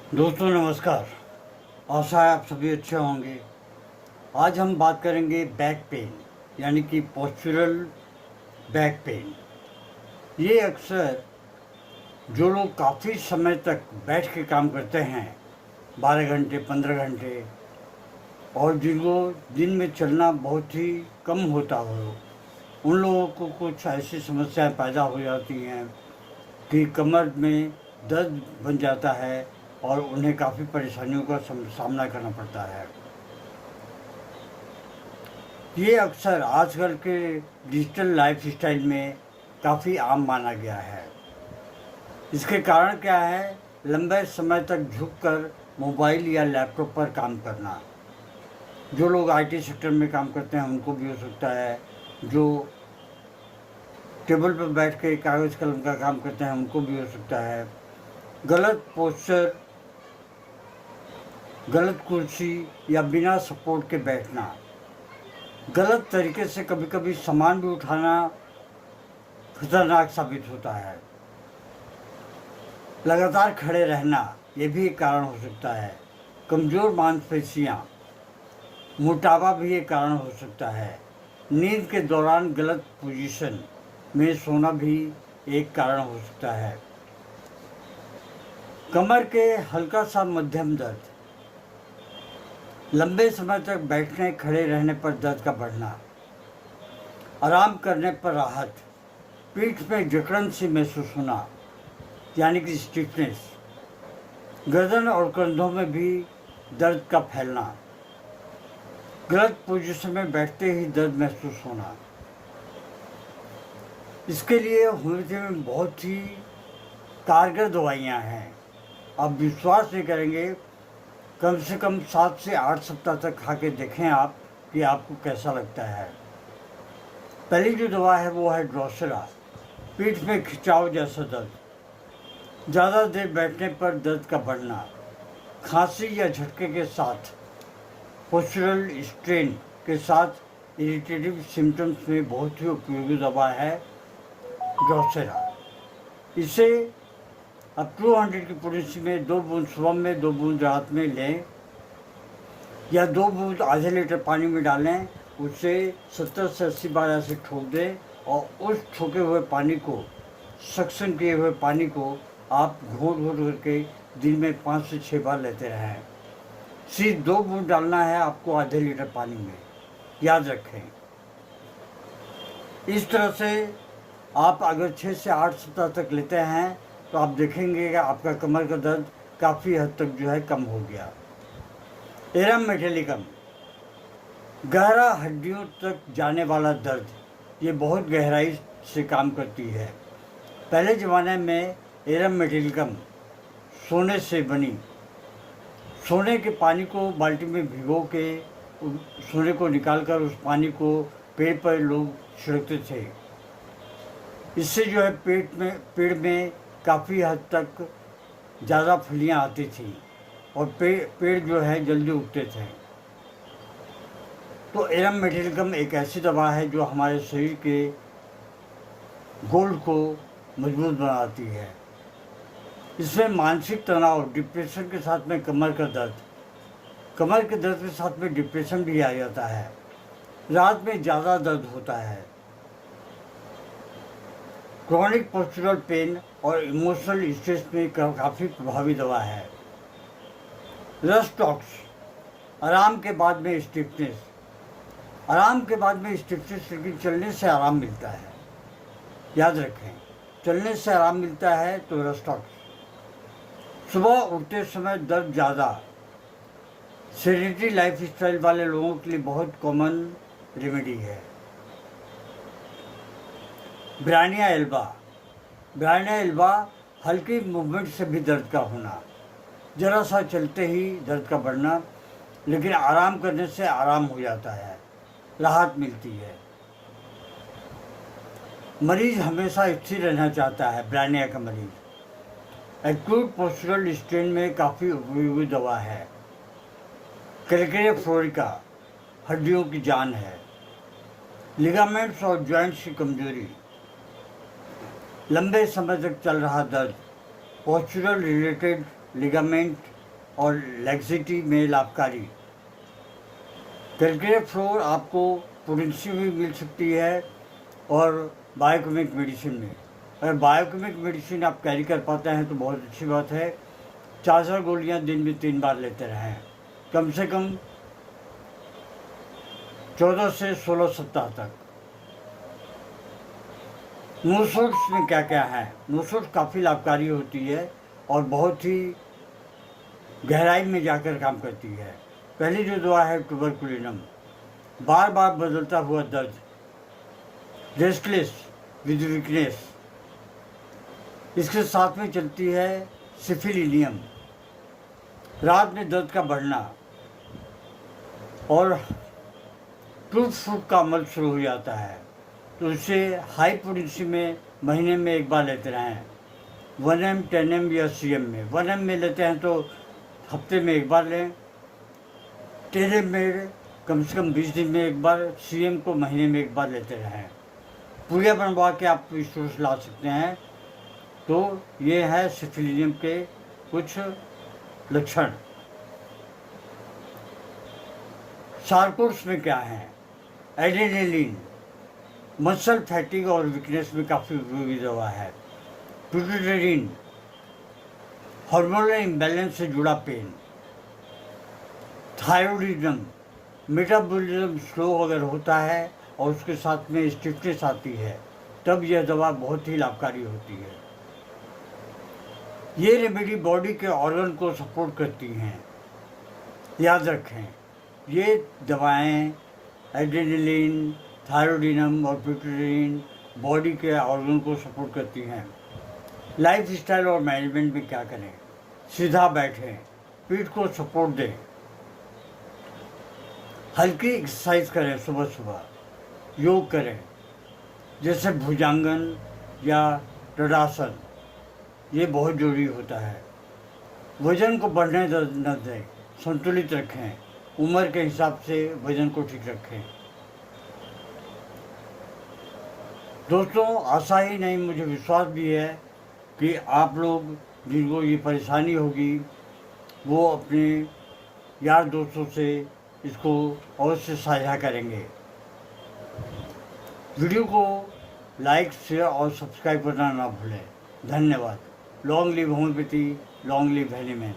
दोस्तों नमस्कार। आशा है आप सभी अच्छे होंगे। आज हम बात करेंगे बैक पेन यानी कि पोस्चरल बैक पेन। ये अक्सर जो लोग काफ़ी समय तक बैठ के काम करते हैं 12 घंटे 15 घंटे और जिनको दिन में चलना बहुत ही कम होता हो, उन लोगों को कुछ ऐसी समस्याएं पैदा हो जाती हैं कि कमर में दर्द बन जाता है और उन्हें काफ़ी परेशानियों का सामना करना पड़ता है। ये अक्सर आजकल के डिजिटल लाइफ स्टाइल में काफ़ी आम माना गया है। इसके कारण क्या है? लंबे समय तक झुककर मोबाइल या लैपटॉप पर काम करना। जो लोग आईटी सेक्टर में काम करते हैं उनको भी हो सकता है, जो टेबल पर बैठ के कागज़ कलम का काम करते हैं उनको भी हो सकता है। गलत पोस्चर, गलत कुर्सी या बिना सपोर्ट के बैठना, गलत तरीके से कभी कभी सामान भी उठाना खतरनाक साबित होता है। लगातार खड़े रहना ये भी एक कारण हो सकता है। कमज़ोर मांसपेशियाँ, मोटापा भी एक कारण हो सकता है। नींद के दौरान गलत पोजीशन में सोना भी एक कारण हो सकता है। कमर के हल्का सा मध्यम दर्द, लंबे समय तक बैठने खड़े रहने पर दर्द का बढ़ना, आराम करने पर राहत, पीठ में जकड़न सी महसूस होना यानी कि स्टिफनेस, गर्दन और कंधों में भी दर्द का फैलना, गलत पोजीशन में बैठते ही दर्द महसूस होना। इसके लिए होम्योपैथी में बहुत ही कारगर दवाइयाँ हैं। आप विश्वास नहीं करेंगे, कम से कम 7 से 8 सप्ताह तक खा के देखें आप कि आपको कैसा लगता है। पहली जो दवा है वो है ड्रोसेरा। पीठ में खिंचाव जैसा दर्द, ज़्यादा देर बैठने पर दर्द का बढ़ना, खांसी या झटके के साथ, पोस्चरल स्ट्रेन के साथ इरिटेटिव सिम्टम्स में बहुत ही उपयोगी दवा है ड्रोसेरा। इसे अब 200 की पोटेंसी में 2 बूंद सुबह में 2 बूंद रात में लें या 2 बूंद आधे लीटर पानी में डालें। उसे 70 से 80 बार ऐसे ठोक दें और उस ठोके हुए पानी को, सक्शन किए हुए पानी को आप घोट घोट करके दिन में 5 से 6 बार लेते रहें। सिर्फ 2 बूंद डालना है आपको आधे लीटर पानी में, याद रखें। इस तरह से आप अगर 6 से 8 सप्ताह तक लेते हैं तो आप देखेंगे कि आपका कमर का दर्द काफ़ी हद तक जो है कम हो गया। एरम मेटेलिकम, गहरा हड्डियों तक जाने वाला दर्द, ये बहुत गहराई से काम करती है। पहले ज़माने में एरम मेटेलिकम सोने से बनी, सोने के पानी को बाल्टी में भिगो के सोने को निकालकर उस पानी को पेड़ पर लोग छिड़कते थे। इससे जो है पेड़ में काफ़ी हद तक ज़्यादा फलियाँ आती थी और पेड़ जो है जल्दी उगते थे। तो एरम मेटेलिकम एक ऐसी दवा है जो हमारे शरीर के गोल्ड को मजबूत बनाती है। इसमें मानसिक तनाव, डिप्रेशन के साथ में कमर का दर्द, कमर के दर्द के साथ में डिप्रेशन भी आ जाता है। रात में ज़्यादा दर्द होता है। क्रॉनिक पोस्चरल पेन और इमोशनल स्ट्रेस में काफ़ी प्रभावी दवा है। रस्टॉक्स, आराम के बाद में स्टिफनेस, आराम के बाद में स्टिफनेस, लेकिन चलने से आराम मिलता है, याद रखें। चलने से आराम मिलता है तो रस्टॉक्स। सुबह उठते समय दर्द ज़्यादा, सेडेंटरी लाइफ स्टाइल वाले लोगों के लिए बहुत कॉमन रेमेडी है। ब्रानिया एल्बा, ब्रानिया एल्बा हल्की मूवमेंट से भी दर्द का होना, ज़रा सा चलते ही दर्द का बढ़ना, लेकिन आराम करने से आराम हो जाता है, राहत मिलती है। मरीज हमेशा स्थिर रहना चाहता है। ब्रानिया का मरीज एक्यूट पोस्चरल स्ट्रेन में काफ़ी उपयोगी दवा है। कैल्केरिया फ्लोरिका, हड्डियों की जान है। लिगामेंट्स और जॉइंट्स की कमजोरी, लंबे समय तक चल रहा दर्द, पोस्चरल रिलेटेड लिगामेंट और लैक्सिटी में लाभकारी। कैलकुलेट फ्लोर आपको पोटेंशियल भी मिल सकती है और बायोकेमिक मेडिसिन में। अगर बायोकेमिक मेडिसिन आप कैरी कर पाते हैं तो बहुत अच्छी बात है। 4 गोलियां दिन में 3 बार लेते रहें, कम से कम 14 से 16 सप्ताह तक। नोसोट्स में क्या क्या है? नोसोट्स काफ़ी लाभकारी होती है और बहुत ही गहराई में जाकर काम करती है। पहली जो दवा है ट्यूबरकुलिनम, बार बार बदलता हुआ दर्द, रेस्टलेस विद वीकनेस। इसके साथ में चलती है सिफिलिनियम, रात में दर्द का बढ़ना और टूट फूट का अमल शुरू हो जाता है। तो इसे हाई पोटेंसी में महीने में 1 बार लेते रहें, 1 mg 10 mg या CM में। 1 mg में लेते हैं तो हफ्ते में 1 बार लें, 10 mg में कम से कम 20 दिन में 1 बार, CM को महीने में 1 बार लेते रहें। पूरे बनवा के आप स्टोर्स ला सकते हैं। तो ये है सिफिलिनियम के कुछ लक्षण। सार्कोर्स में क्या है? एड्रेनलिन, मसल फैटिग और वीकनेस में काफ़ी उपयोगी दवा है। पिट्यूटरीन, हार्मोनल इम्बैलेंस से जुड़ा पेन। थायरोइडिज्म, मेटाबॉलिज्म स्लो अगर होता है और उसके साथ में स्टिफनेस आती है तब यह दवा बहुत ही लाभकारी होती है। ये रेमेडी बॉडी के ऑर्गन को सपोर्ट करती हैं। याद रखें, ये दवाएं एड्रेनलिन, थायरोइडिनम और पिट्यूटरीन बॉडी के ऑर्गन को सपोर्ट करती हैं। लाइफ स्टाइल और मैनेजमेंट में क्या करें? सीधा बैठें, पीठ को सपोर्ट दें, हल्की एक्सरसाइज करें, सुबह सुबह योग करें जैसे भुजंगन या तड़ासन, ये बहुत जरूरी होता है। वजन को बढ़ने न दें, संतुलित रखें, उम्र के हिसाब से वजन को ठीक रखें। दोस्तों, आशा ही नहीं मुझे विश्वास भी है कि आप लोग जिनको ये परेशानी होगी वो अपने यार दोस्तों से इसको अवश्य साझा करेंगे। वीडियो को लाइक, शेयर और सब्सक्राइब करना ना भूलें। धन्यवाद। Long live homeopathy, long live Hahnemann.